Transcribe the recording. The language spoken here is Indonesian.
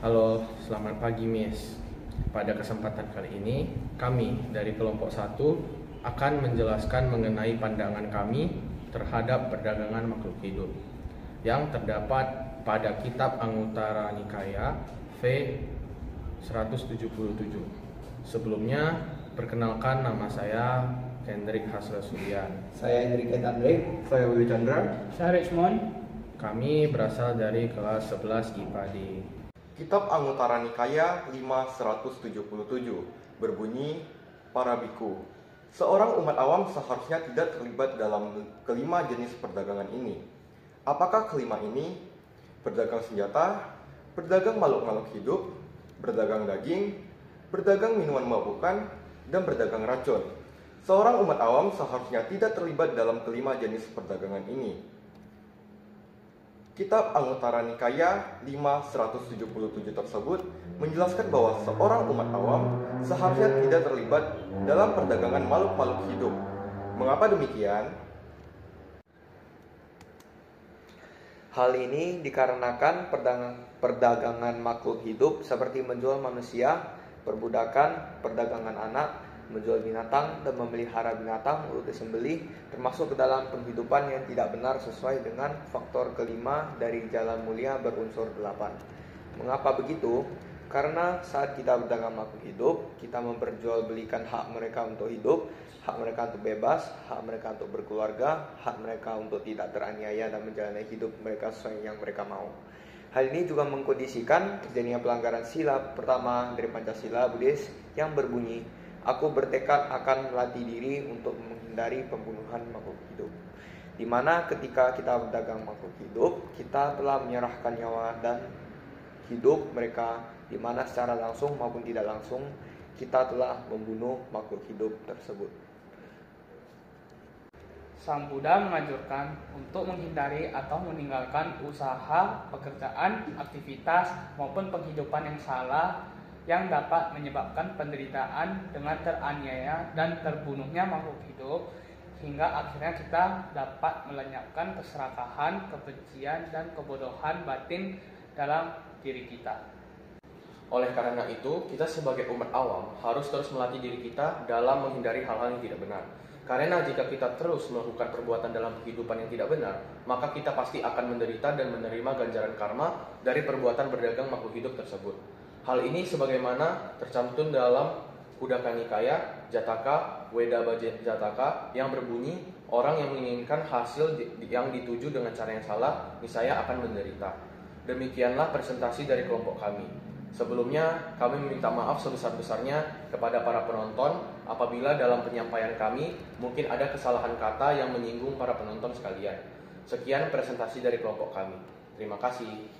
Halo, selamat pagi Miss. Pada kesempatan kali ini, kami dari kelompok 1 akan menjelaskan mengenai pandangan kami terhadap perdagangan makhluk hidup yang terdapat pada kitab Anguttara Nikaya V 177. Sebelumnya, perkenalkan nama saya Hendrik Hasrasulian. Saya Hendrik Andre. Saya Willy Chandra. Saya Richmond. Kami berasal dari kelas 11 IPA di Kitab Anguttara Nikaya 5.177 berbunyi, para biku, seorang umat awam seharusnya tidak terlibat dalam kelima jenis perdagangan ini. Apakah kelima ini? Berdagang senjata, berdagang makhluk-makhluk hidup, berdagang daging, berdagang minuman mabukan, dan berdagang racun. Seorang umat awam seharusnya tidak terlibat dalam kelima jenis perdagangan ini. Kitab Anguttara Nikaya 5.177 tersebut menjelaskan bahwa seorang umat awam seharusnya tidak terlibat dalam perdagangan makhluk-makhluk hidup. Mengapa demikian? Hal ini dikarenakan perdagangan makhluk hidup seperti menjual manusia, perbudakan, perdagangan anak, menjual binatang, dan memelihara binatang untuk disembelih termasuk ke dalam penghidupan yang tidak benar sesuai dengan faktor kelima dari jalan mulia berunsur 8. Mengapa begitu? Karena saat kita berdagang makhluk hidup, kita memperjualbelikan hak mereka untuk hidup, hak mereka untuk bebas, hak mereka untuk berkeluarga, hak mereka untuk tidak teraniaya dan menjalani hidup mereka sesuai yang mereka mau. Hal ini juga mengkondisikan terjadinya pelanggaran sila pertama dari Pancasila Buddhis yang berbunyi, aku bertekad akan melatih diri untuk menghindari pembunuhan makhluk hidup. Di mana ketika kita berdagang makhluk hidup, kita telah menyerahkan nyawa dan hidup mereka, di mana secara langsung maupun tidak langsung kita telah membunuh makhluk hidup tersebut. Sang Buddha menganjurkan untuk menghindari atau meninggalkan usaha, pekerjaan, aktivitas maupun penghidupan yang salah yang dapat menyebabkan penderitaan dengan teraniaya dan terbunuhnya makhluk hidup, hingga akhirnya kita dapat melenyapkan keserakahan, kebencian, dan kebodohan batin dalam diri kita. Oleh karena itu, kita sebagai umat awam harus terus melatih diri kita dalam menghindari hal-hal yang tidak benar. Karena jika kita terus melakukan perbuatan dalam kehidupan yang tidak benar, maka kita pasti akan menderita dan menerima ganjaran karma dari perbuatan berdagang makhluk hidup tersebut. Hal ini sebagaimana tercantum dalam Khuddaka Nikaya Jataka Wedaba Jataka yang berbunyi, orang yang menginginkan hasil yang dituju dengan cara yang salah niscaya akan menderita. Demikianlah presentasi dari kelompok kami. Sebelumnya kami meminta maaf sebesar-besarnya kepada para penonton apabila dalam penyampaian kami mungkin ada kesalahan kata yang menyinggung para penonton sekalian. Sekian presentasi dari kelompok kami. Terima kasih.